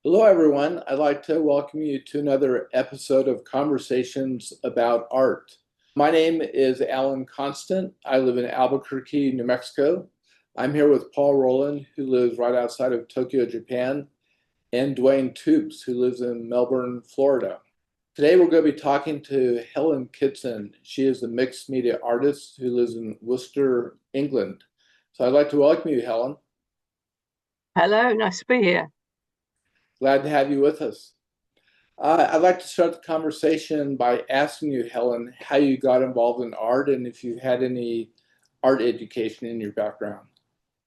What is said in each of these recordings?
Hello, everyone. I'd like to welcome you to another episode of Conversations about Art. My name is Alan Constant. I live in Albuquerque, New Mexico. I'm here with Paul Rowland, who lives right outside of Tokyo, Japan, and Duane Toops, who lives in Melbourne, Florida. Today, we're going to be talking to Helen Kitson. She is a mixed media artist who lives in Worcester, England. So I'd like to welcome you, Helen. Hello, nice to be here. Glad to have you with us. I'd like to start the conversation by asking you, Helen, how you got involved in art and if you had any art education in your background.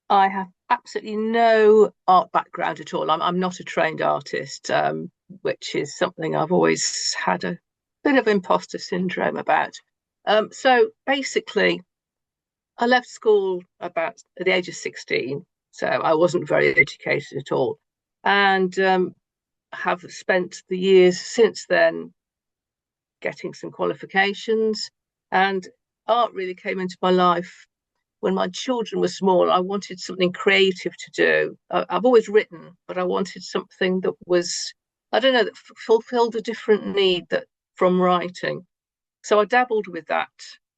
I have absolutely no art background at all. I'm not a trained artist, which is something I've always had a bit of imposter syndrome about. So basically, I left school about at the age of 16, so I wasn't very educated at all, and have spent the years since then getting some qualifications, and art really came into my life when my children were small. I wanted something creative to do. I've always written, but I wanted something that was, I don't know, that fulfilled a different need that from writing. So I dabbled with that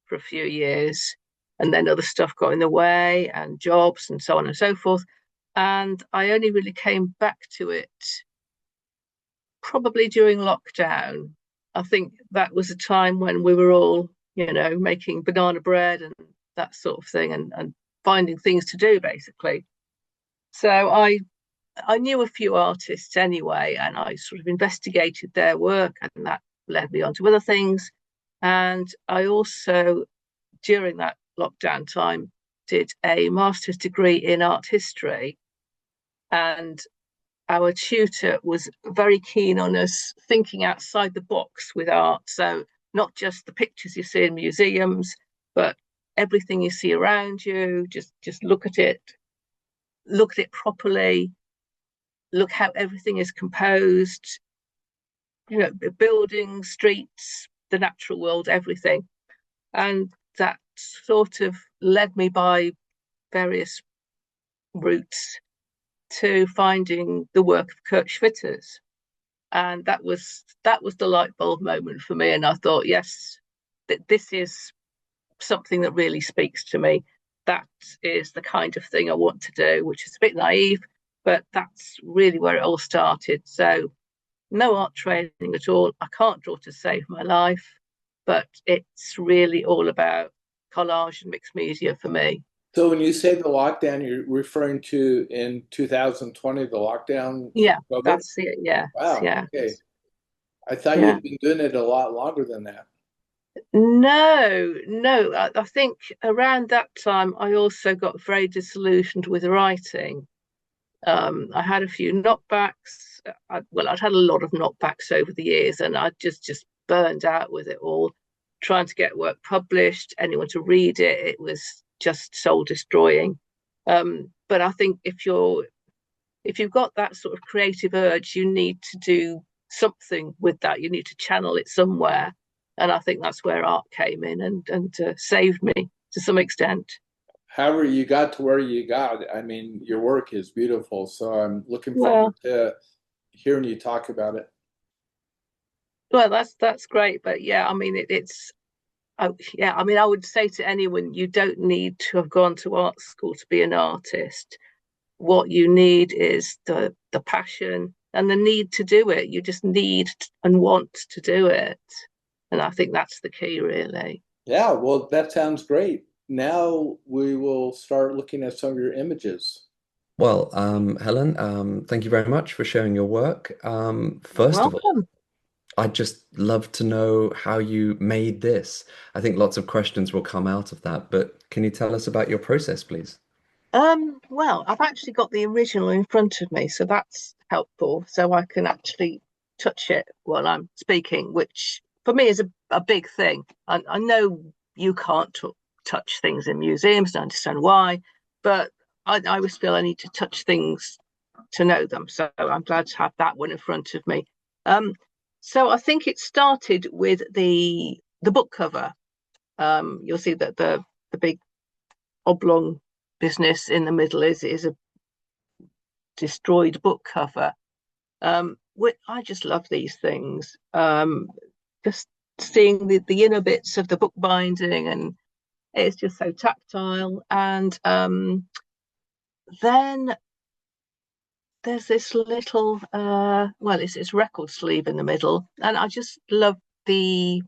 for a few years, and then other stuff got in the way, and jobs, and so on and so forth. And I only really came back to it probably during lockdown. I think that was a time when we were all, making banana bread and that sort of thing, and finding things to do basically. So I knew a few artists anyway, and I sort of investigated their work, and that led me on to other things. And I also, during that lockdown time, did a master's degree in art history. And our tutor was very keen on us thinking outside the box with art. So, not just the pictures you see in museums, but everything you see around you. Just look at it properly, look how everything is composed, buildings, streets, the natural world, everything. And that sort of led me by various routes to finding the work of Kurt Schwitters. And that was the light bulb moment for me. And I thought, yes, this is something that really speaks to me. That is the kind of thing I want to do, which is a bit naive, but that's really where it all started. So no art training at all. I can't draw to save my life, but it's really all about collage and mixed media for me. So, when you say the lockdown, you're referring to in 2020, the lockdown from Yeah, COVID? that's it. Yeah, Wow, yeah, okay. I thought yeah. you'd been doing it a lot longer than that. No, no. I think around that time, I also got very disillusioned with writing. I had a few knockbacks. I'd had a lot of knockbacks over the years, and I just burned out with it all. Trying to get work published, anyone to read it, it was just soul destroying. But I think if you've got that sort of creative urge, you need to do something with that. You need to channel it somewhere, and I think that's where art came in and saved me to some extent. However, you got to where you got. I mean, your work is beautiful, so I'm looking forward Well, to hearing you talk about it. that's great, but yeah, I mean it's yeah, I mean I would say to anyone, you don't need to have gone to art school to be an artist. What you need is the passion and the need to do it. You just need and want to do it, and I think that's the key, really. Yeah, well, that sounds great. Now we will start looking at some of your images. Well, Helen, thank you very much for sharing your work. You're First of all, welcome. I'd just love to know how you made this. I think lots of questions will come out of that, but can you tell us about your process, please? Well, I've actually got the original in front of me, so that's helpful. So I can actually touch it while I'm speaking, which for me is a big thing. I know you can't touch things in museums, I understand why, but I always feel I need to touch things to know them. So I'm glad to have that one in front of me. Um, so I think it started with the book cover. You'll see that the big oblong business in the middle is a destroyed book cover. I just love these things. Just seeing the inner bits of the book binding, and it's just so tactile. And then there's this little, well, it's record sleeve in the middle, and I just love the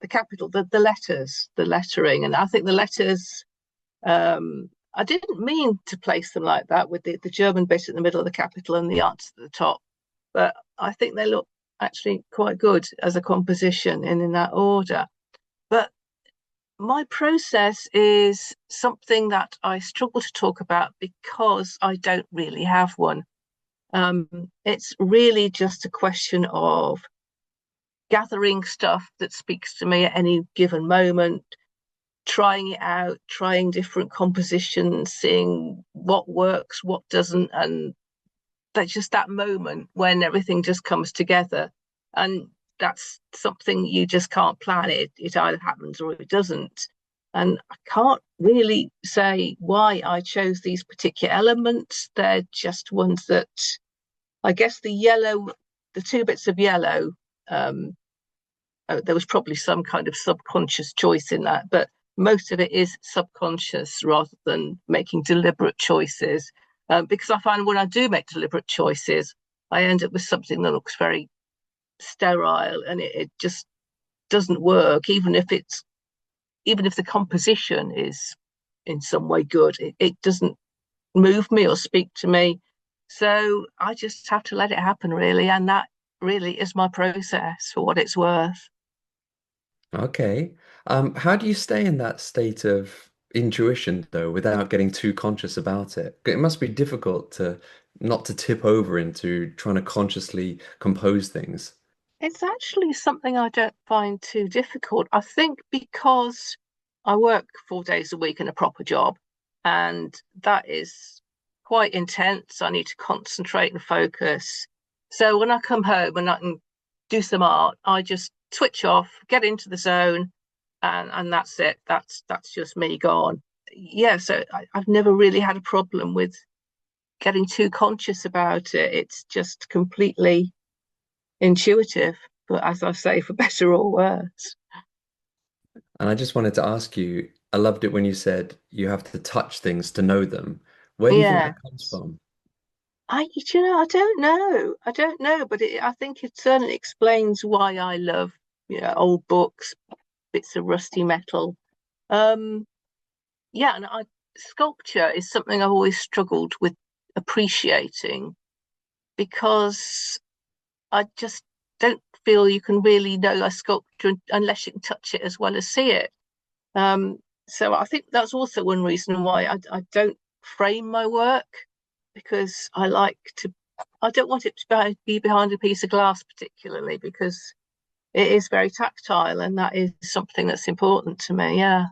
capital, the letters, the lettering, and I think the letters. I didn't mean to place them like that with the German bit in the middle of the capital and the arts at the top, but I think they look actually quite good as a composition and in that order. But my process is something that I struggle to talk about because I don't really have one. It's really just a question of gathering stuff that speaks to me at any given moment, trying it out, trying different compositions, seeing what works, what doesn't, and that's just that moment when everything just comes together. And that's something you just can't plan. It either happens or it doesn't. And I can't really say why I chose these particular elements. They're just ones that I guess the two bits of yellow, there was probably some kind of subconscious choice in that, but most of it is subconscious rather than making deliberate choices. Because I find when I do make deliberate choices, I end up with something that looks very sterile, and it just doesn't work, even if the composition is in some way good. It doesn't move me or speak to me. So I just have to let it happen, really, and that really is my process for what it's worth. Okay. How do you stay in that state of intuition though, without getting too conscious about it? It must be difficult to not to tip over into trying to consciously compose things. It's actually something I don't find too difficult. I think because I work 4 days a week in a proper job, and that is quite intense. I need to concentrate and focus. So when I come home and I can do some art, I just switch off, get into the zone, and that's it. That's just me gone. Yeah, so I've never really had a problem with getting too conscious about it. It's just completely intuitive, but as I say, for better or worse. And I just wanted to ask you, I loved it when you said you have to touch things to know them. Where do you think Yeah. that comes from? I don't know. I don't know, but I think it certainly explains why I love, old books, bits of rusty metal. Um, yeah, and sculpture is something I've always struggled with appreciating because I just don't feel you can really know a sculpture unless you can touch it as well as see it. Um, so I think that's also one reason why I don't frame my work, because I don't want it to be behind a piece of glass, particularly because it is very tactile, and that is something that's important to me. Yeah.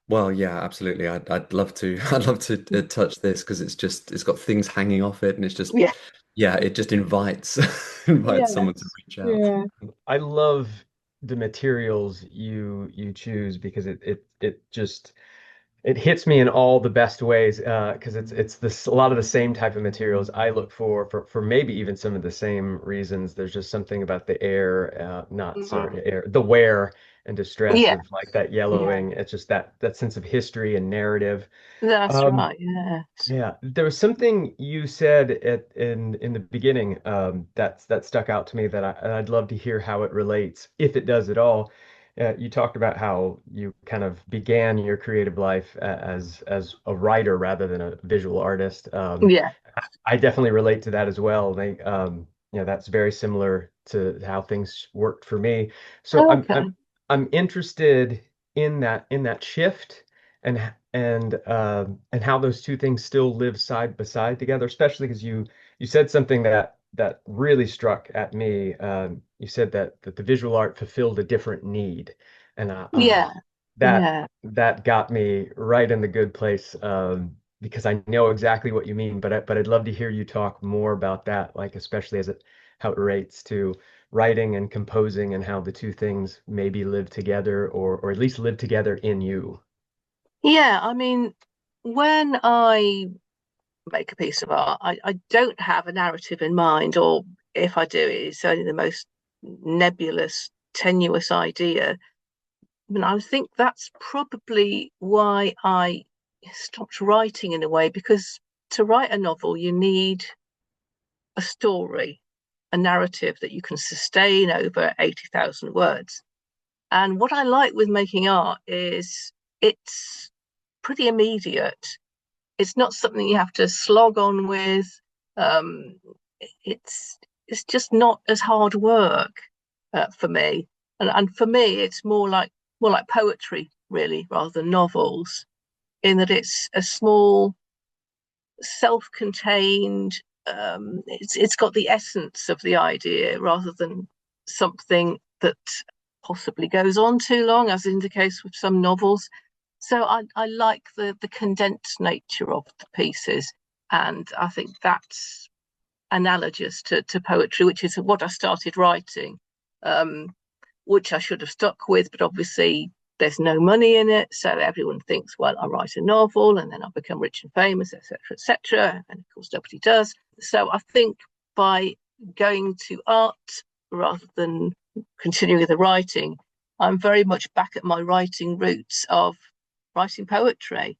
Well, yeah, absolutely. I'd love to I'd love to touch this because it's got things hanging off it and it's just Yeah. yeah, it just invites invites someone to Yes. reach out. Yeah. I love the materials you choose because it just it hits me in all the best ways because it's this a lot of the same type of materials I look for maybe even some of the same reasons. There's just something about the air, not sorry, Mm. air, the wear and distress Yeah. of like that Yeah. yellowing. It's just that sense of history and narrative. That's Um, right. Yes. yeah, there was something you said in the beginning that stuck out to me that I'd love to hear how it relates, if it does at all. You talked about how you kind of began your creative life as a writer rather than a visual artist. Yeah. I definitely relate to that as well. That's very similar to how things worked for me. So Okay. I'm interested in that shift and how those two things still live side by side together, especially because you said something that really struck at me. You said that the visual art fulfilled a different need, and Yeah. that Yeah. that got me right in the good place. Because I know exactly what you mean, but I'd love to hear you talk more about that, like especially how it relates to writing and composing and how the two things maybe live together or at least live together in you. Yeah. I mean, when I make a piece of art. I don't have a narrative in mind, or if I do, it's only the most nebulous, tenuous idea. And I think that's probably why I stopped writing in a way, because to write a novel, you need a story, a narrative that you can sustain over 80,000 words. And what I like with making art is it's pretty immediate. It's not something you have to slog on with. Um, it's just not as hard work for me. And for me, it's more like poetry, really, rather than novels, in that it's a small, self-contained. It's got the essence of the idea rather than something that possibly goes on too long, as in the case with some novels. So I like the condensed nature of the pieces, and I think that's analogous to poetry, which is what I started writing, which I should have stuck with, but obviously there's no money in it, so everyone thinks, well, I write a novel and then I'll become rich and famous, etc., etc., and of course nobody does. So I think by going to art rather than continuing with the writing, I'm very much back at my writing roots of writing poetry,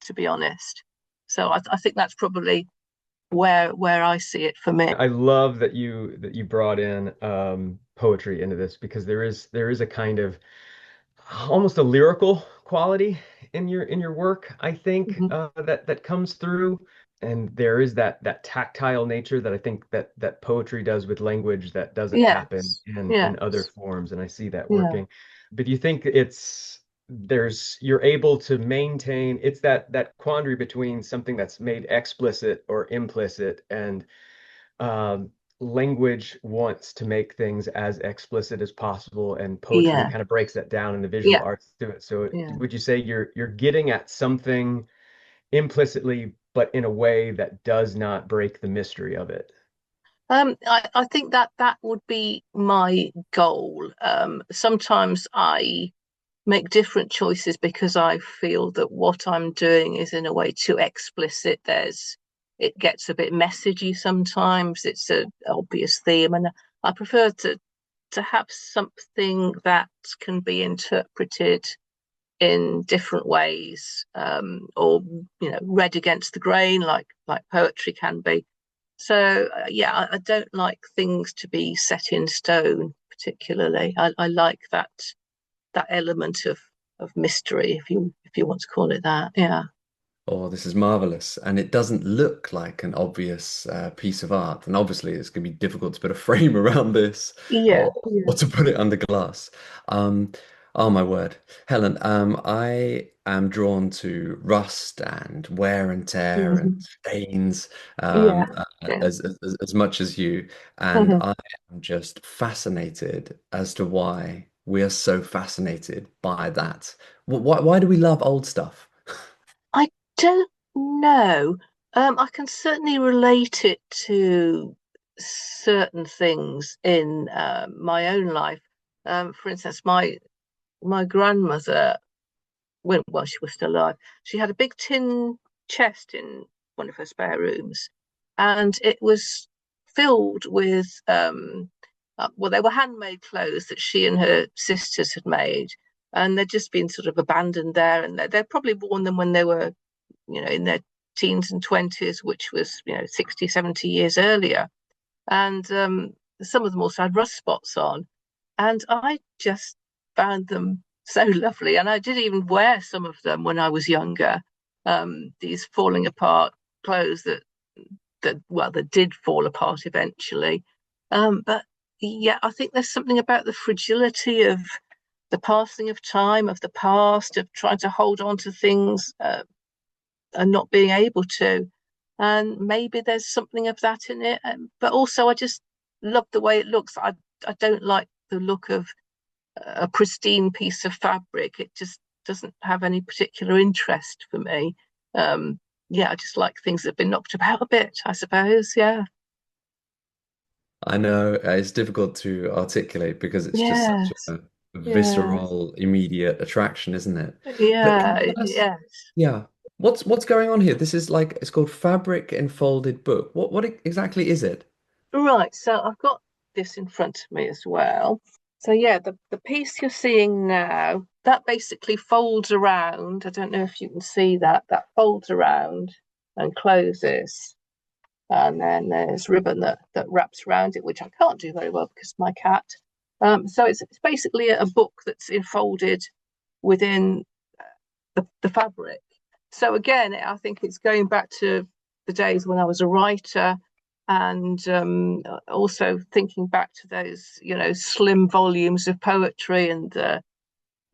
to be honest. So I think that's probably where I see it for me. I love that you brought in poetry into this, because there is a kind of almost a lyrical quality in your work, I think, Mhm. that comes through. And there is that tactile nature that I think that poetry does with language that doesn't happen Yes, in other yes, forms, and I see that yeah, working. But do you think you're able to maintain, it's that quandary between something that's made explicit or implicit, and um, language wants to make things as explicit as possible, and poetry yeah, kind of breaks that down, and the visual yeah, arts do it. So yeah. would you say you're getting at something implicitly, but in a way that does not break the mystery of it? I think that would be my goal. Sometimes I make different choices because I feel that what I'm doing is in a way too explicit. It gets a bit messagey sometimes. It's an obvious theme, and I prefer to have something that can be interpreted in different ways, or read against the grain, like poetry can be. So yeah, I don't like things to be set in stone particularly. I like that element of mystery, if you want to call it that. Yeah. Oh, this is marvelous. And it doesn't look like an obvious piece of art. And obviously, it's going to be difficult to put a frame around this Yeah. Yeah. or to put it under glass. Um, oh, my word. Helen, I am drawn to rust and wear and tear and Mhm. stains Yeah. Yeah. as much as you. And Mhm. I am just fascinated as to why we are so fascinated by that. Why do we love old stuff? I don't know. I can certainly relate it to certain things in my own life. For instance, my grandmother, when well she was still alive, she had a big tin chest in one of her spare rooms, and it was filled with well, they were handmade clothes that she and her sisters had made, and they'd just been sort of abandoned there, and they'd probably worn them when they were in their teens and 20s, which was 60, 70 years earlier. And some of them also had rust spots on, and I just found them so lovely. And I did even wear some of them when I was younger. These falling apart clothes that did fall apart eventually. But yeah, I think there's something about the fragility of the passing of time, of the past, of trying to hold on to things, and not being able to. And maybe there's something of that in it. But also, I just love the way it looks. I don't like the look of a pristine piece of fabric. It just doesn't have any particular interest for me. Yeah, I just like things that have been knocked about a bit, I suppose. Yeah. I know it's difficult to articulate because it's just such Yes. a Yeah. visceral, immediate attraction, isn't it? But can Yeah. I ask, Yes. yeah, What's going on here? This is like it's called Fabric Enfolded Book. What exactly is it? Right, so I've got this in front of me as well. So yeah, the piece you're seeing now, that basically folds around. I don't know if you can see that. That folds around and closes. And then there's ribbon that wraps around it, which I can't do very well because of my cat. So it's basically a book that's enfolded within the fabric. So again, I think it's going back to the days when I was a writer, and also thinking back to those, slim volumes of poetry and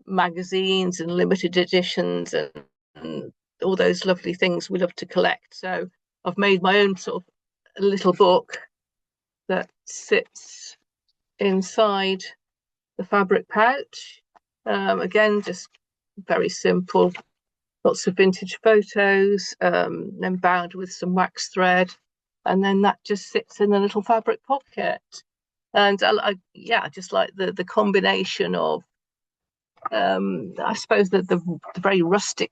magazines and limited editions and all those lovely things we love to collect. So I've made my own sort of little book that sits inside the fabric pouch. Again, just very simple, lots of vintage photos, then bound with some wax thread, and then that just sits in a little fabric pocket. And I just like the combination of, I suppose that the very rustic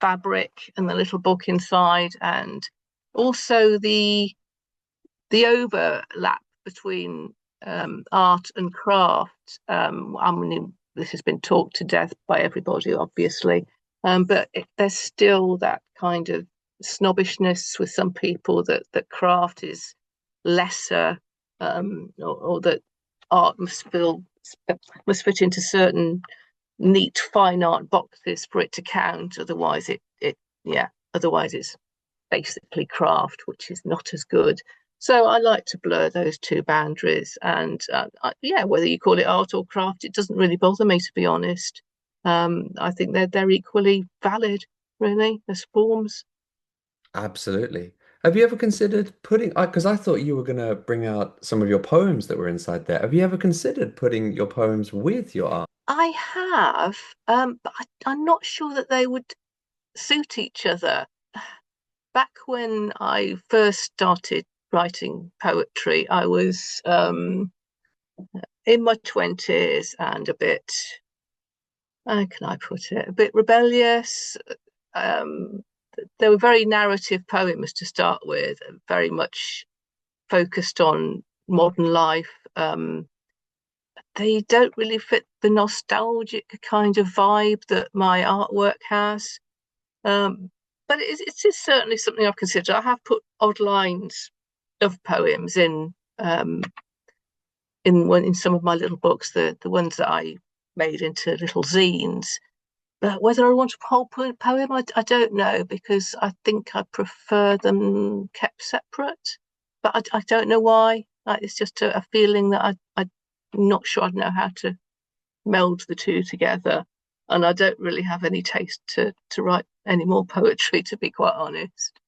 fabric and the little book inside, and also the overlap between art and craft. I mean, this has been talked to death by everybody, obviously, but there's still that kind of snobbishness with some people that craft is lesser, or that art must fit into certain neat fine art boxes for it to count. Otherwise, otherwise it's basically craft, which is not as good. So I like to blur those two boundaries, and whether you call it art or craft, it doesn't really bother me, to be honest. I think they're equally valid, really, as forms. Absolutely. Have you ever considered putting, because I thought you were going to bring out some of your poems that were inside there. Have you ever considered putting your poems with your art? I have, but I'm not sure that they would suit each other. Back when I first started writing poetry, I was in my 20s and a bit, how can I put it, a bit rebellious. Um, they were very narrative poems to start with, very much focused on modern life. They don't really fit the nostalgic kind of vibe that my artwork has. Um, but it is certainly something I've considered. I have put odd lines of poems in some of my little books, the ones that I made into little zines. But whether I want a whole poem, I don't know, because I think I prefer them kept separate. But I don't know why. Like, it's just a feeling that I'm not sure I'd know how to meld the two together. And I don't really have any taste to write any more poetry, to be quite honest.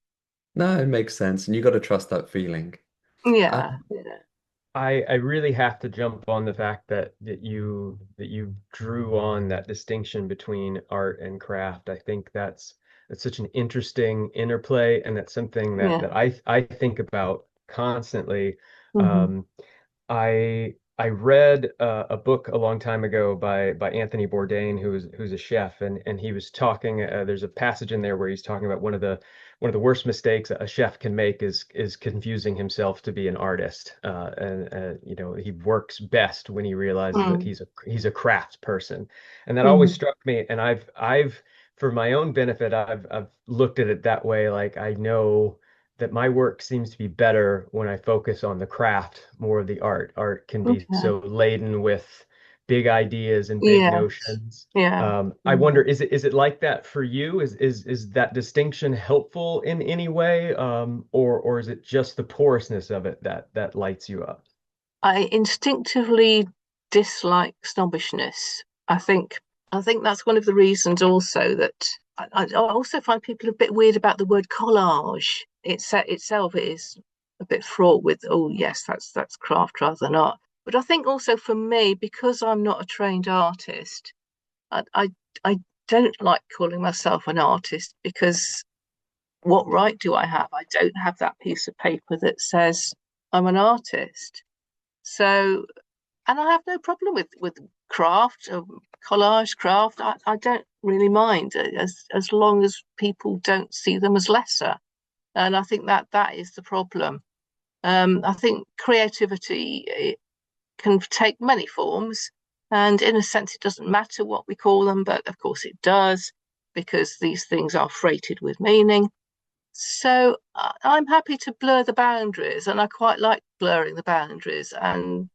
No, it makes sense, and you got to trust that feeling. Uh, Yeah, yeah, I really have to jump on the fact that you drew on that distinction between art and craft. I think that's such an interesting interplay, and that's something that yeah. that I think about constantly. Hmm. Um, I read a book a long time ago by Anthony Bourdain, who's a chef, and he was talking. There's a passage in there where he's talking about one of the worst mistakes a chef can make is confusing himself to be an artist. And he works best when he realizes that Mm. he's a craft person, and that always Hmm. struck me. And I've for my own benefit, I've looked at it that way. Like, I know that my work seems to be better when I focus on the craft more of the art. Art can be Okay. so laden with big ideas and big Yeah, notions. yeah. I wonder, Mm. is it like that for you? Is that distinction helpful in any way, or is it just the porousness of it that lights you up? I instinctively dislike snobbishness. I think that's one of the reasons also that I also find people a bit weird about the word collage. Itself is a bit fraught with, oh yes, that's craft rather than art. But I think also for me, because I'm not a trained artist, I don't like calling myself an artist, because what right do I have? I don't have that piece of paper that says I'm an artist. So, and I have no problem with craft, collage craft. I don't really mind, as long as people don't see them as lesser. And I think that is the problem. I think creativity, it can take many forms, and in a sense, it doesn't matter what we call them, but of course it does, because these things are freighted with meaning. So I'm happy to blur the boundaries, and I quite like blurring the boundaries. And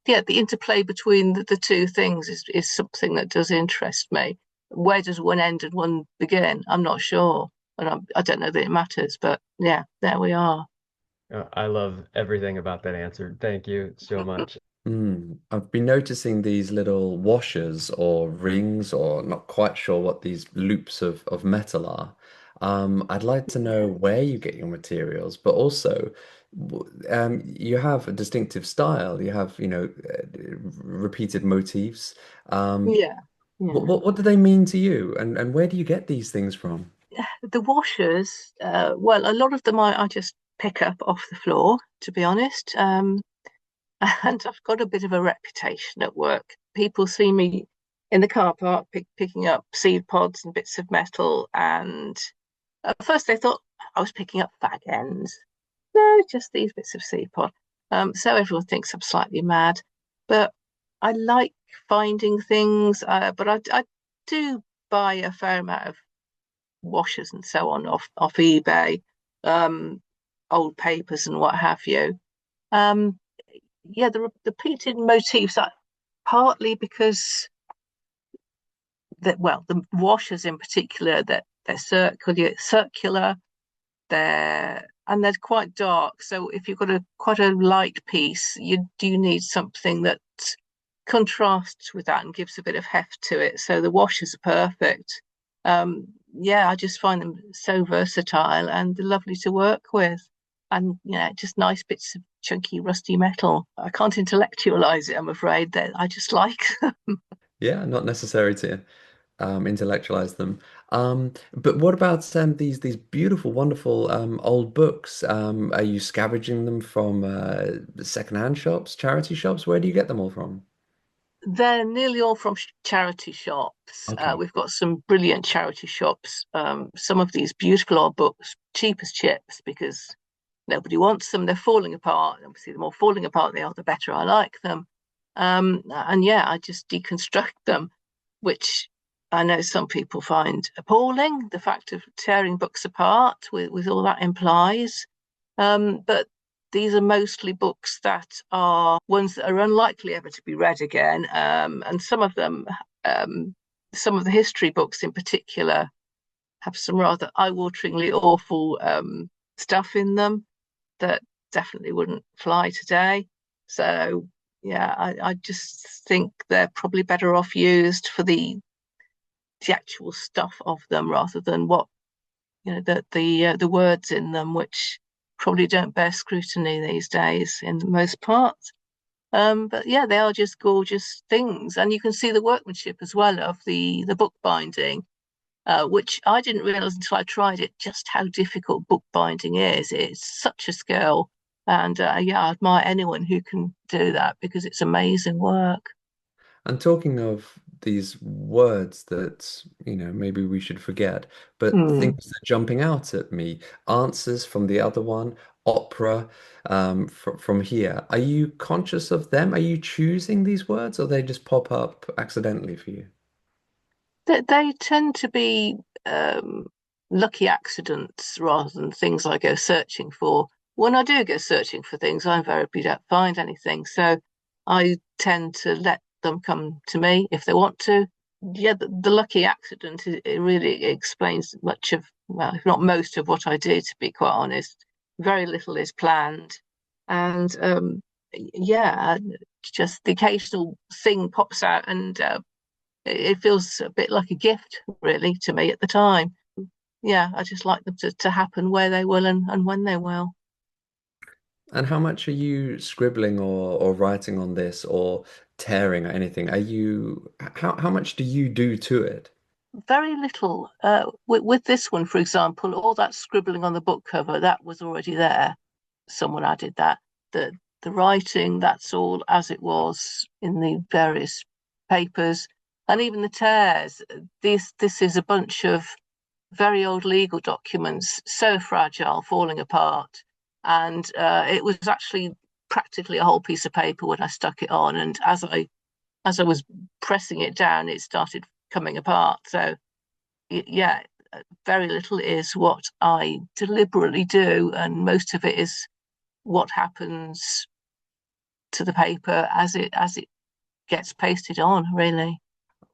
yeah, the interplay between the two things is something that does interest me. Where does one end and one begin? I'm not sure, and I don't know that it matters. But yeah, there we are. I love everything about that answer. Thank you so much. I've been noticing these little washers or rings, or not quite sure what these loops of metal are. I'd like to know where you get your materials, but also you have a distinctive style. You have, repeated motifs. Um, Yeah, yeah. what do they mean to you, and where do you get these things from? The washers, well, a lot of them I just pick up off the floor, to be honest. And I've got a bit of a reputation at work. People see me in the car park picking up seed pods and bits of metal. And at first they thought I was picking up fag ends. No, just these bits of seed pod. So everyone thinks I'm slightly mad. But I like finding things. But I do buy a fair amount of washers and so on off eBay, um, old papers and what have you. Um, yeah, the repeated motifs are partly because the washers in particular, that they're circular, they're quite dark. So if you've got quite a light piece, you do need something that contrasts with that and gives a bit of heft to it. So the washers are perfect. Yeah, I just find them so versatile and lovely to work with. And yeah, just nice bits of chunky, rusty metal. I can't intellectualize it, I'm afraid. That I just like. Yeah, not necessary to intellectualize them. But what about these beautiful, wonderful old books? Are you scavenging them from secondhand shops, charity shops? Where do you get them all from? They're nearly all from charity shops. Okay. We've got some brilliant charity shops. Some of these beautiful old books, cheap as chips, because nobody wants them. They're falling apart. Obviously, the more falling apart they are, the better I like them. And yeah, I just deconstruct them, which I know some people find appalling, the fact of tearing books apart with all that implies. But these are mostly books that are ones that are unlikely ever to be read again. And some of them, some of the history books in particular, have some rather eye-wateringly awful stuff in them that definitely wouldn't fly today. So yeah, I just think they're probably better off used for the actual stuff of them rather than what the words in them, which probably don't bear scrutiny these days in the most part. But yeah, they are just gorgeous things, and you can see the workmanship as well of the bookbinding, which I didn't realize until I tried it, just how difficult bookbinding is. It's such a skill, and yeah, I admire anyone who can do that because it's amazing work. And talking of these words that, maybe we should forget, but things Mm. that are jumping out at me, answers from the other one, opera, from here. Are you conscious of them? Are you choosing these words, or they just pop up accidentally for you? They tend to be um, lucky accidents rather than things I go searching for. When I do go searching for things, I invariably don't find anything. So I tend to let them come to me if they want to. Yeah, the lucky accident, it really explains much of, well, if not most of what I do, to be quite honest. Very little is planned. And yeah, just the occasional thing pops out, and it feels a bit like a gift, really, to me at the time. Yeah, I just like them to happen where they will and when they will. And how much are you scribbling or writing on this or tearing or anything? How much do you do to it? Very little. With this one, for example, all that scribbling on the book cover, that was already there. Someone added that. The writing, that's all as it was in the various papers. And even the tears, this is a bunch of very old legal documents, so fragile, falling apart. And it was actually practically a whole piece of paper when I stuck it on. And as I was pressing it down, it started coming apart. So yeah, very little is what I deliberately do, and most of it is what happens to the paper as it gets pasted on, really.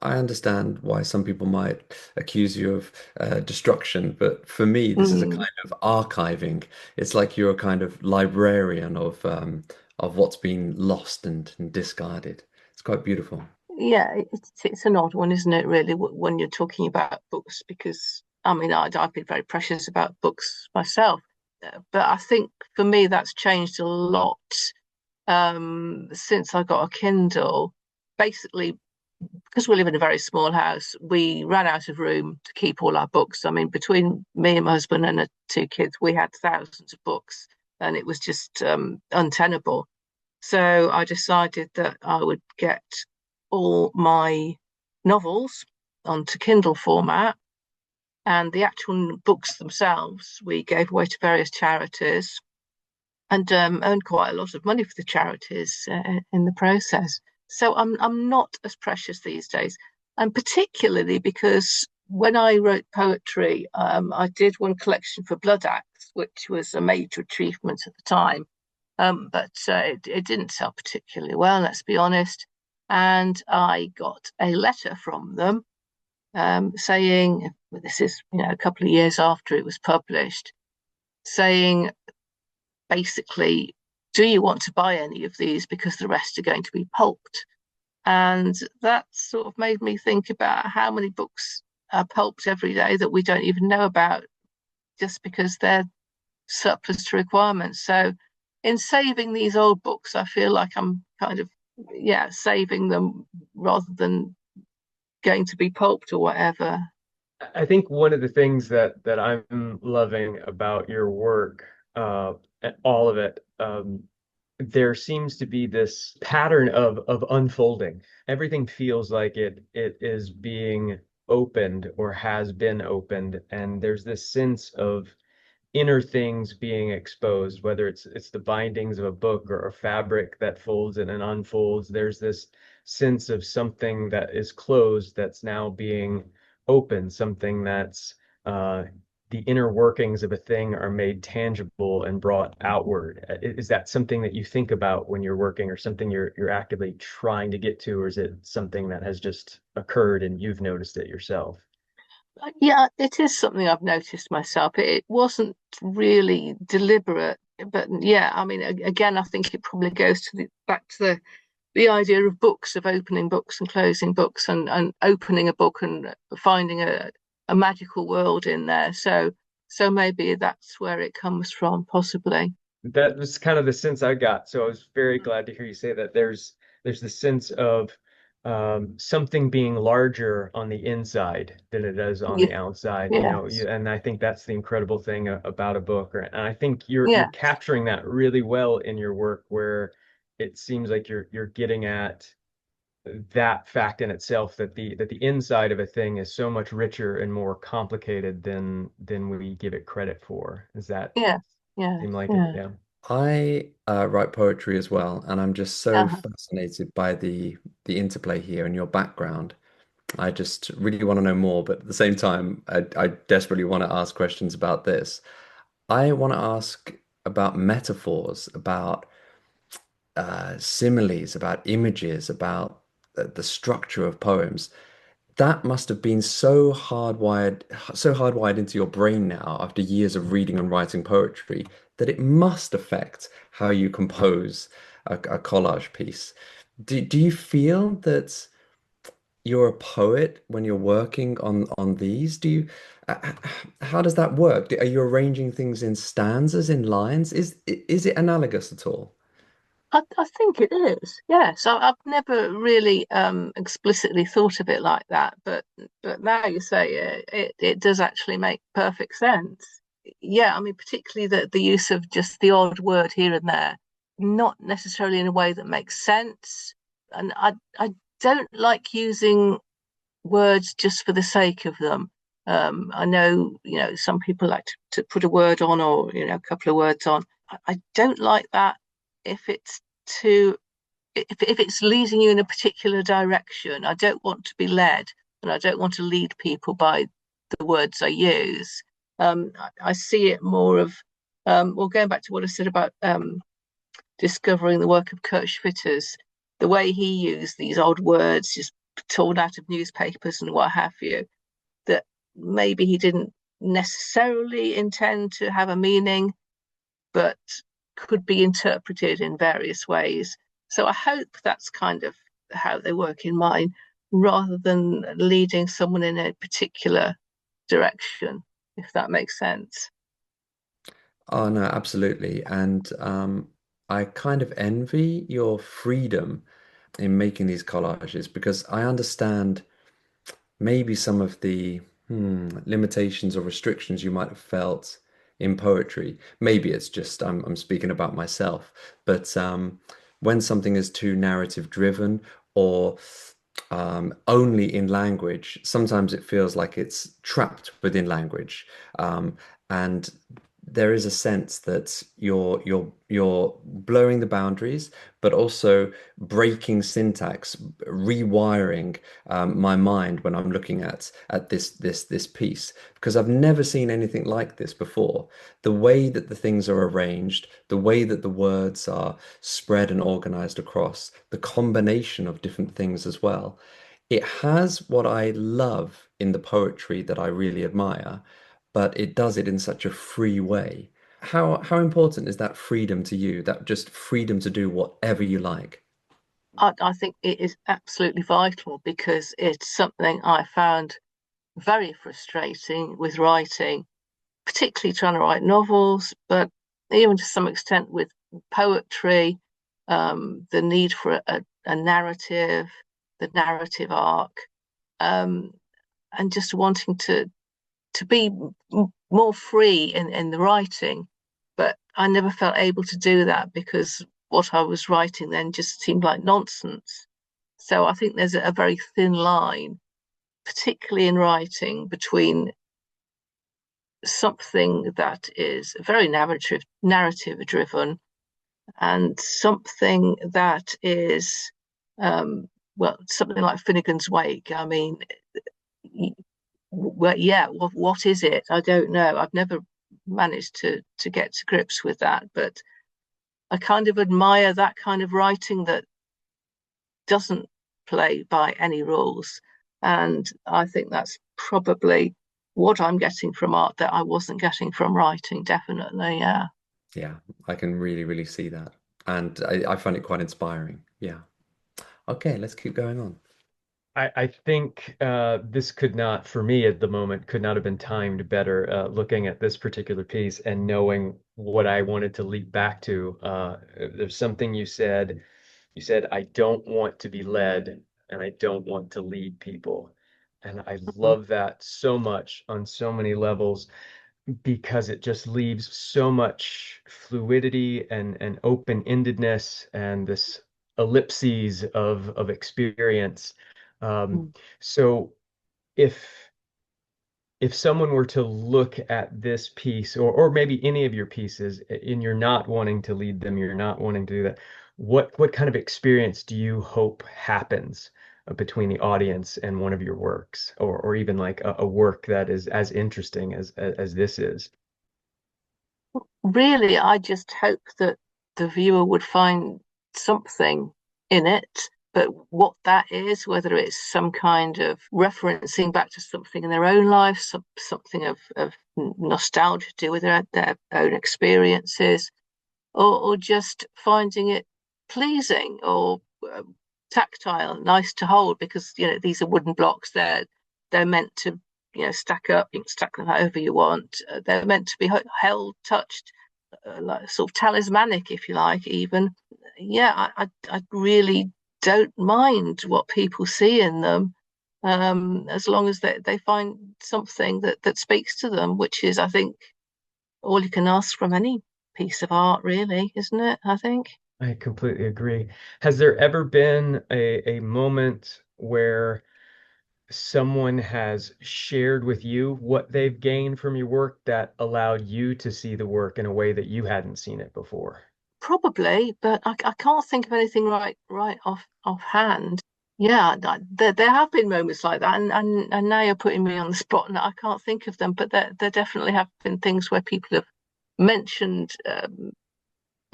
I understand why some people might accuse you of destruction, but for me, this is a Mm. kind of archiving. It's like you're a kind of librarian of what's been lost and discarded. It's quite beautiful. Yeah, it's an odd one, isn't it, really, when you're talking about books, because I mean, I've been very precious about books myself, but I think for me that's changed a lot since I got a Kindle. Basically, because we live in a very small house, we ran out of room to keep all our books. I mean, between me and my husband and the two kids, we had thousands of books, and it was just untenable. So I decided that I would get all my novels onto Kindle format, and the actual books themselves we gave away to various charities, and earned quite a lot of money for the charities in the process. So I'm not as precious these days, and particularly because when I wrote poetry, I did one collection for Blood Acts, which was a major achievement at the time. But it didn't sell particularly well, let's be honest. And I got a letter from them saying, this is a couple of years after it was published, saying basically, do you want to buy any of these because the rest are going to be pulped? And that sort of made me think about how many books are pulped every day that we don't even know about just because they're surplus to requirements. So in saving these old books, I feel like I'm kind of, yeah, saving them rather than going to be pulped or whatever. I think one of the things that I'm loving about your work, all of it, there seems to be this pattern of unfolding. Everything feels like it is being opened or has been opened, and there's this sense of inner things being exposed, whether it's the bindings of a book or a fabric that folds and unfolds. There's this sense of something that is closed that's now being open, something that's the inner workings of a thing are made tangible and brought outward. Is that something that you think about when you're working, or something you're actively trying to get to, or is it something that has just occurred and you've noticed it yourself? Yeah, it is something I've noticed myself. It wasn't really deliberate, but yeah, I mean, again, I think it probably goes to back to the idea of books, of opening books and closing books, and opening a book and finding a magical world in there. So maybe that's where it comes from, possibly. That was kind of the sense I got. So I was very glad to hear you say that there's the sense of something being larger on the inside than it is on Yeah, the outside. yes, And I think that's the incredible thing about a book. And I think you're yeah, capturing that really well in your work, where it seems like you're getting at that fact in itself, that the inside of a thing is so much richer and more complicated than we give it credit for. Does that yes, yes, seem like it? yeah. Yeah. I write poetry as well, and I'm just so Uh-huh. fascinated by the interplay here and your background. I just really want to know more, but at the same time, I desperately want to ask questions about this. I want to ask about metaphors, about similes, about images, about the structure of poems. That must have been so hardwired into your brain now after years of reading and writing poetry that it must affect how you compose a collage piece. Do you feel that you're a poet when you're working on these? Do you uh, how does that work? Are you arranging things in stanzas, in lines? Is it analogous at all? I think it is. Yes, I've never really explicitly thought of it like that, but now you say it, it does actually make perfect sense. Yeah, I mean, particularly the use of just the odd word here and there, not necessarily in a way that makes sense. And I don't like using words just for the sake of them. I know, some people like to put a word on, or, a couple of words on. I don't like that if it's too, if it's leading you in a particular direction. I don't want to be led, and I don't want to lead people by the words I use. I see it more of, well, going back to what I said about discovering the work of Kurt Schwitters, the way he used these odd words just torn out of newspapers and what have you, that maybe he didn't necessarily intend to have a meaning, but could be interpreted in various ways. So I hope that's kind of how they work in mine, rather than leading someone in a particular direction, if that makes sense. Oh no, absolutely. And I kind of envy your freedom in making these collages because I understand maybe some of the limitations or restrictions you might have felt in poetry. Maybe it's just I'm speaking about myself, but when something is too narrative driven or only in language, sometimes it feels like it's trapped within language, and there is a sense that you're blurring the boundaries, but also breaking syntax, rewiring my mind when I'm looking at this piece, because I've never seen anything like this before. The way that the things are arranged, the way that the words are spread and organized across, the combination of different things as well. It has what I love in the poetry that I really admire, but it does it in such a free way. How important is that freedom to you, that just freedom to do whatever you like? I think it is absolutely vital, because it's something I found very frustrating with writing, particularly trying to write novels, but even to some extent with poetry, the need for a narrative, the narrative arc, um, and just wanting to be more free in the writing. But I never felt able to do that, because what I was writing then just seemed like nonsense. So I think there's a very thin line, particularly in writing, between something that is very narrative driven, and something that is, well, something like Finnegan's Wake. I mean, well, yeah, what is it? I don't know. I've never managed to get to grips with that, but I kind of admire that kind of writing that doesn't play by any rules. And I think that's probably what I'm getting from art that I wasn't getting from writing, definitely. Yeah. Yeah, I can really, really see that. And I find it quite inspiring. Yeah. Okay, let's keep going on. I think this could not, for me at the moment, could not have been timed better, looking at this particular piece and knowing what I wanted to leap back to. There's something you said, I don't want to be led and I don't want to lead people. And I Mhm. love that so much on so many levels, because it just leaves so much fluidity and open-endedness and this ellipses of experience. Um, Mm. so if if someone were to look at this piece, or maybe any of your pieces, and you're not wanting to lead them, you're not wanting to do that, what kind of experience do you hope happens between the audience and one of your works, or even like a work that is as interesting as this is? Really, I just hope that the viewer would find something in it. But what that is, whether it's some kind of referencing back to something in their own life, something of nostalgia to do with their own experiences, or just finding it pleasing, or tactile, nice to hold, because these are wooden blocks. They're meant to stack up. You can stack them however you want. They're meant to be held, touched, like sort of talismanic, if you like, even. Yeah, I really don't mind what people see in them, as long as they find something that speaks to them, which is, I think, all you can ask from any piece of art, really, isn't it? I think. I completely agree. Has there ever been a moment where someone has shared with you what they've gained from your work that allowed you to see the work in a way that you hadn't seen it before? Probably, but I can't think of anything right offhand. Yeah, there have been moments like that, and now you're putting me on the spot, and I can't think of them. But there definitely have been things where people have mentioned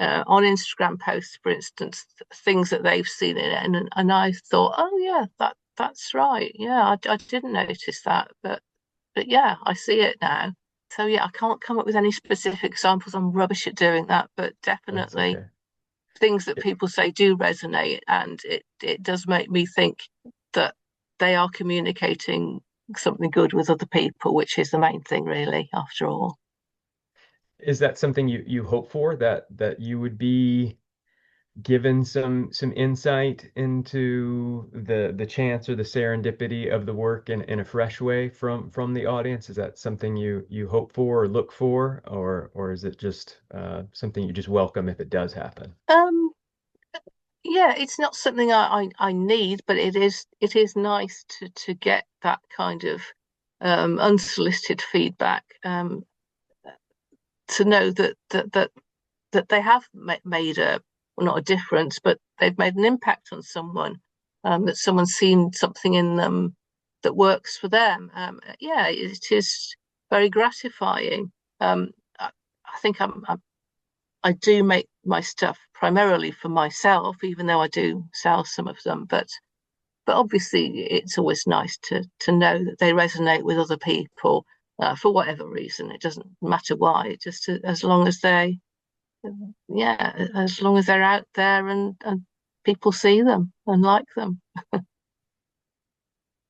on Instagram posts, for instance, things that they've seen in it, and I thought, oh yeah, that's right. Yeah, I didn't notice that, but yeah, I see it now. So yeah, I can't come up with any specific examples. I'm rubbish at doing that, but That's definitely okay. things that people say do resonate, and it does make me think that they are communicating something good with other people, which is the main thing, really, after all. Is that something you hope for, that you would be given some insight into the chance or the serendipity of the work in a fresh way from the audience? Is that something you hope for or look for, or is it just something you just welcome if it does happen? Yeah, it's not something I need, but it is nice to get that kind of unsolicited feedback, to know that they have made well, not a difference, but they've made an impact on someone, that someone's seen something in them that works for them. Yeah, it is very gratifying. I think I do make my stuff primarily for myself, even though I do sell some of them. But obviously, it's always nice to know that they resonate with other people, for whatever reason. It doesn't matter why. Just as long as as long as they're out there and people see them and like them.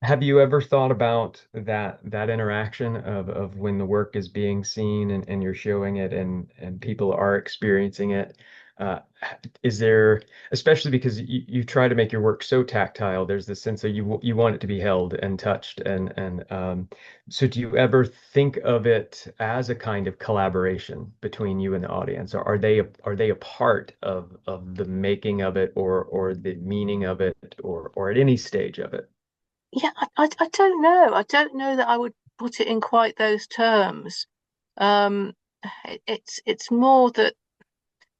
Have you ever thought about that interaction of when the work is being seen and you're showing it and people are experiencing it? Uh, is there, especially because you try to make your work so tactile, there's this sense that you want it to be held and touched, and so do you ever think of it as a kind of collaboration between you and the audience, or are they a part of the making of it, or the meaning of it, or at any stage of it? Yeah, I don't know. I don't know that I would put it in quite those terms. Um, it's more that,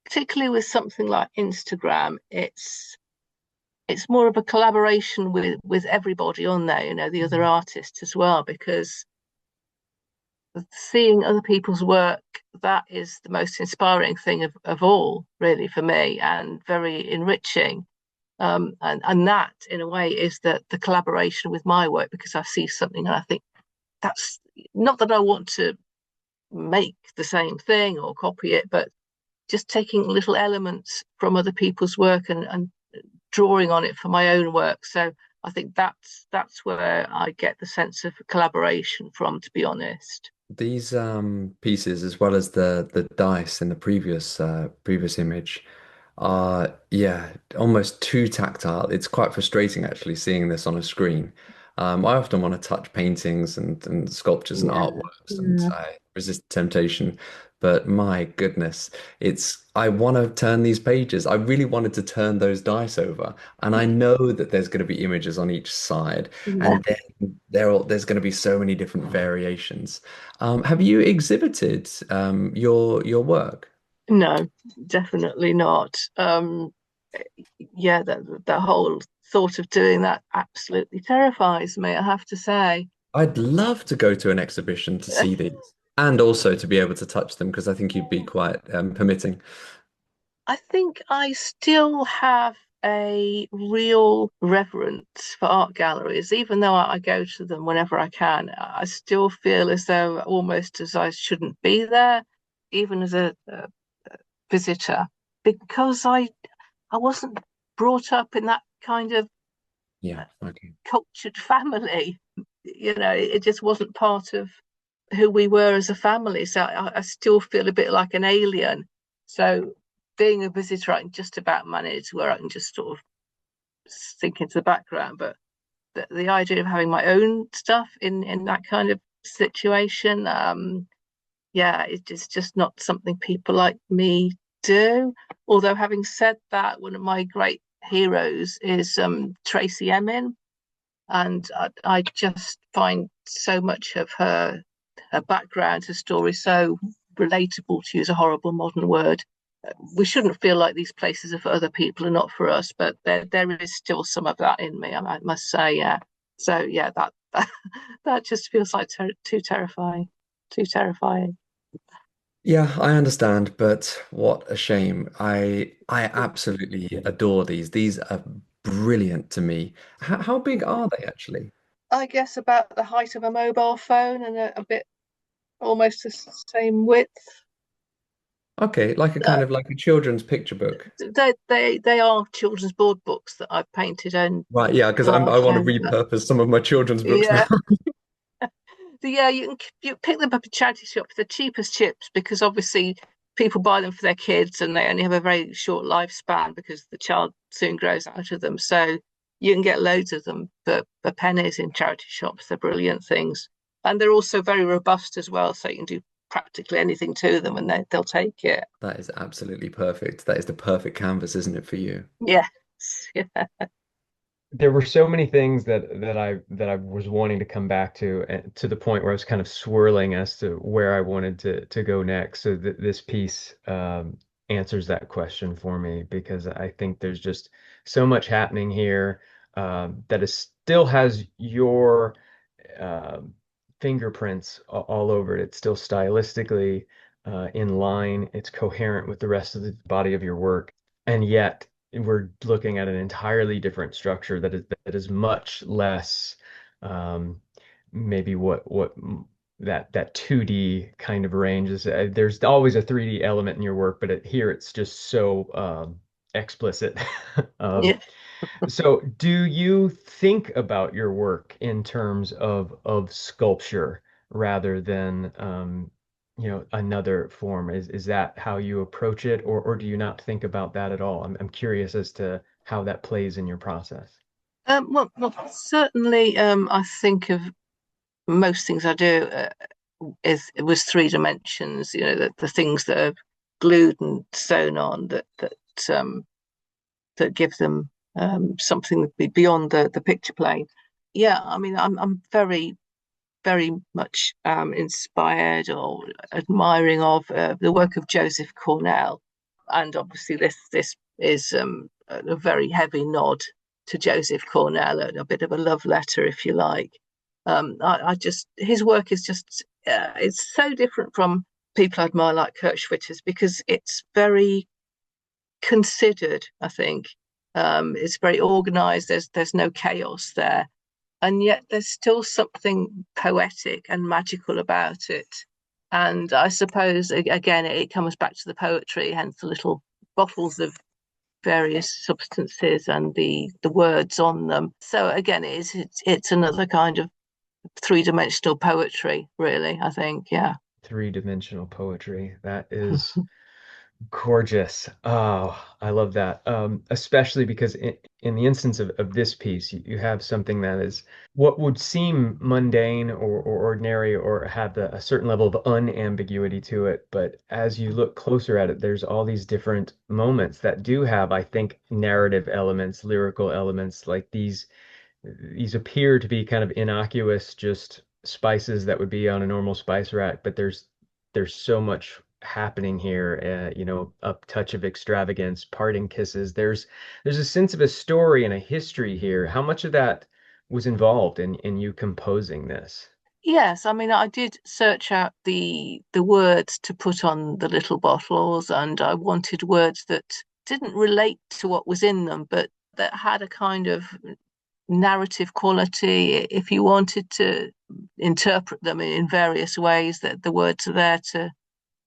particularly with something like Instagram, it's more of a collaboration with everybody on there, the other artists as well, because seeing other people's work, that is the most inspiring thing of all, really, for me, and very enriching. And that, in a way, is the collaboration with my work, because I see something and I think, that's not that I want to make the same thing or copy it, but just taking little elements from other people's work and drawing on it for my own work. So I think that's where I get the sense of collaboration from, to be honest. These pieces, as well as the dice in the previous image, are, yeah, almost too tactile. It's quite frustrating actually seeing this on a screen. I often want to touch paintings and sculptures and Yeah, artworks, and yeah. I resist temptation. But my goodness, I want to turn these pages. I really wanted to turn those dice over, and I know that there's going to be images on each side, Yeah. and then there's going to be so many different variations. Have you exhibited your work? No, definitely not. Yeah, the whole thought of doing that absolutely terrifies me, I have to say. I'd love to go to an exhibition to see these, and also to be able to touch them because I think you'd be quite permitting. I think I still have a real reverence for art galleries, even though I go to them whenever I can. I still feel as though, almost as I shouldn't be there, even as a visitor, because I wasn't brought up in that kind of Yeah, okay. cultured family. It just wasn't part of who we were as a family. So I still feel a bit like an alien. So being a visitor, I can just about manage, where I can just sort of sink into the background. But the idea of having my own stuff in that kind of situation, yeah, it's just not something people like me do. Although, having said that, one of my great heroes is Tracy Emin. And I just find so much of her background, her story, so relatable, to use a horrible modern word. We shouldn't feel like these places are for other people and not for us, but there is still some of that in me, I must say. Yeah. So yeah, that just feels like too terrifying, too terrifying. Yeah, I understand, but what a shame. I absolutely adore these. These are brilliant to me. How big are they actually? I guess about the height of a mobile phone and a bit almost the same width. Okay, like a Uh, kind of like a children's picture book. they are children's board books that I've painted and Right, yeah, because I enlarged want to over. repurpose some of my children's books now. Yeah. So yeah, you pick them up at charity shops. They're cheap as chips because obviously people buy them for their kids and they only have a very short lifespan because the child soon grows out of them. So you can get loads of them for pennies in charity shops. They're brilliant things. And they're also very robust as well, so you can do practically anything to them and they'll take it. That is absolutely perfect. That is the perfect canvas, isn't it, for you? Yes. Yeah. There were so many things that I was wanting to come back to, and to the point where I was kind of swirling as to where I wanted to go next. So th this piece answers that question for me, because I think there's just so much happening here that is still has your um fingerprints all over it. It's still stylistically in line. It's coherent with the rest of the body of your work, and yet we're looking at an entirely different structure that is much less um, maybe what that 2D kind of range is. There's always a 3D element in your work, but here it's just so explicit. Um, Yeah. so do you think about your work in terms of sculpture rather than another form? Is that how you approach it, or do you not think about that at all? I'm curious as to how that plays in your process. Well, certainly, I think of most things I do it was three dimensions. You know, the things that are glued and sewn on um, that give them something beyond the picture plane. Yeah, I mean, I'm very much inspired or admiring of the work of Joseph Cornell, and obviously this is a very heavy nod to Joseph Cornell, a bit of a love letter, if you like. I just his work is just it's so different from people I admire like Kurt Schwitter's because it's very considered. I think it's very organized. There's no chaos there, and yet there's still something poetic and magical about it. And I suppose again it comes back to the poetry, hence the little bottles of various substances and the words on them. So again, it's another kind of three-dimensional poetry, really. I think, yeah. Three-dimensional poetry. That is gorgeous. Oh, I love that. Especially because in the instance of this piece, you have something that is what would seem mundane or ordinary or have a certain level of unambiguity to it. But as you look closer at it, there's all these different moments that do have, I think, narrative elements, lyrical elements, like these appear to be kind of innocuous, just spices that would be on a normal spice rack, but there's so much happening here. A touch of extravagance, parting kisses. There's a sense of a story and a history here. How much of that was involved in you composing this? Yes, I mean, I did search out the words to put on the little bottles, and I wanted words that didn't relate to what was in them, but that had a kind of narrative quality. If you wanted to interpret them in various ways, that the words are there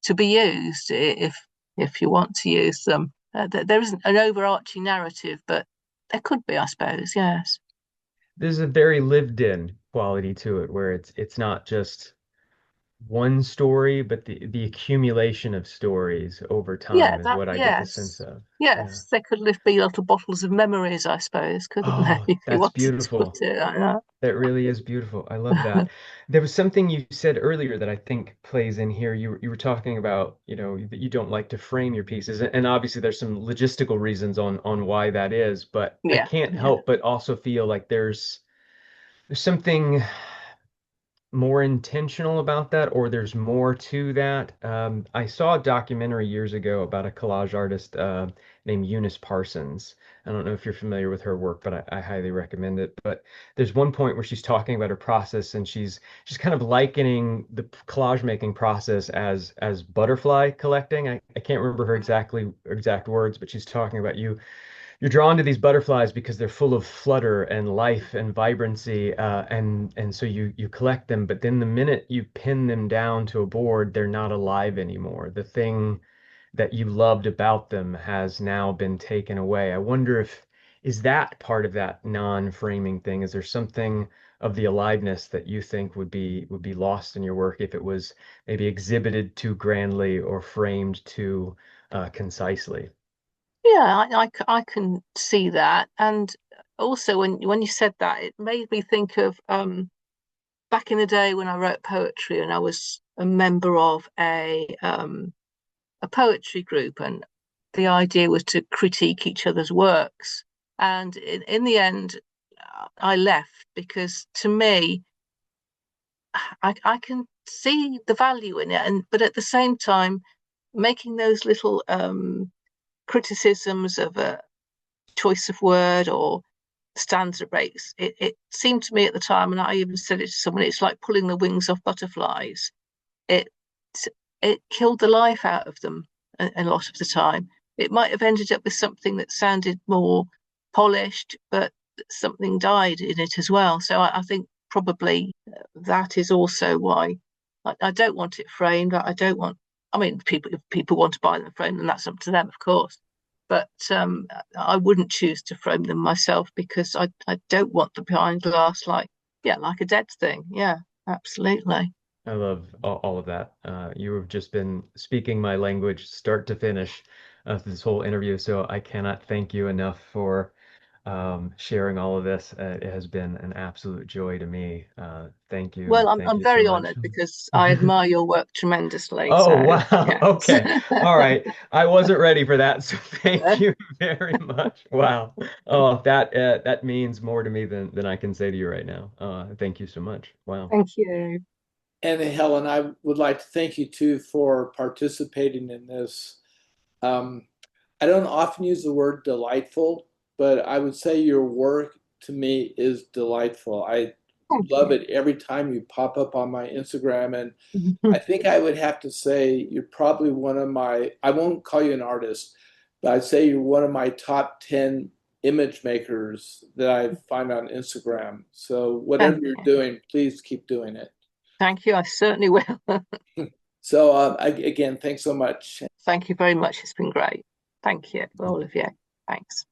to be used if you want to use them. There isn't an overarching narrative, but there could be, I suppose. Yes. There's a very lived in quality to it, where it's not just one story, but the accumulation of stories over Yeah. time is That. what I get the sense Yes. of. Yeah. Yes. They could be little bottles of memories, I suppose, couldn't they? Oh, If you that's wanted to put beautiful. it like that. That really is beautiful. I love that. There was something you said earlier that I think plays in here. You were talking about, that you don't like to frame your pieces, and obviously there's some logistical reasons on why that is, but I Yeah. can't Yeah. help but also feel like there's there's something more intentional about that, or there's more to that. I saw a documentary years ago about a collage artist named Eunice Parsons. I don't know if you're familiar with her work, but I highly recommend it. But there's one point where she's talking about her process, and she's kind of likening the collage making process as butterfly collecting. I can't remember her exact words, but she's talking about you're drawn to these butterflies because they're full of flutter and life and vibrancy, and so you collect them. But then the minute you pin them down to a board, they're not alive anymore. The thing that you loved about them has now been taken away. I wonder if is that part of that non-framing thing? Is there something of the aliveness that you think would be lost in your work if it was maybe exhibited too grandly or framed too concisely? Yeah, I can see that. And also when you said that, it made me think of back in the day when I wrote poetry and I was a member of a poetry group, and the idea was to critique each other's works. And in the end, I left because to me, I can see the value in it, and but at the same time, making those little criticisms of a choice of word or stanza breaks, it seemed to me at the time, and I even said it to someone, it's like pulling the wings off butterflies. It it killed the life out of them a lot of the time. It might have ended up with something that sounded more polished, but something died in it as well. So I think probably that is also why I don't want it framed. I don't want. I mean, people if people want to buy them framed, then that's up to them, of course. But I wouldn't choose to frame them myself because I don't want them behind glass like yeah, like a dead thing. Yeah, absolutely. I love all of that. You have just been speaking my language start to finish this whole interview, so I cannot thank you enough for sharing all of this. It has been an absolute joy to me. Well, Thank I'm you so very much. honoured because I admire your work tremendously. Oh, So wow. yes. Okay. All right. I wasn't ready for that, so thank you very much. Wow. Oh, that means more to me than I can say to you right now. Thank you so much. Wow. Thank you. And Helen, I would like to thank you too for participating in this. Um, I don't often use the word delightful, but I would say your work to me is delightful. I Thank love you. it every time you pop up on my Instagram. And I think I would have to say you're probably one of my, I won't call you an artist, but I'd say you're one of my top 10 image makers that I find on Instagram. So whatever Thank you're you. doing, please keep doing it. Thank you. I certainly will. So again, thanks so much. Thank you very much. It's been great. Thank you, all of you. Thanks.